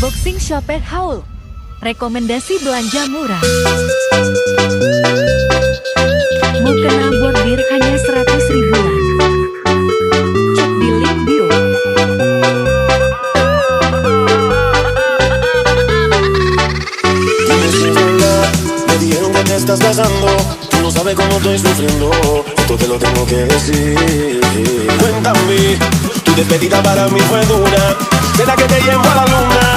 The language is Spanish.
Unboxing Shopee haul. Rekomendasi belanja murah. Mukena bordir hanya 100 ribuan. Cek di link bio. Dime si es verdad, me dijeron que te estás casando. Tú no sabes cómo estoy sufriendo, esto te lo tengo que decir. Cuéntame, tu despedida para mí fue dura. ¿Será que te llevo a la luna?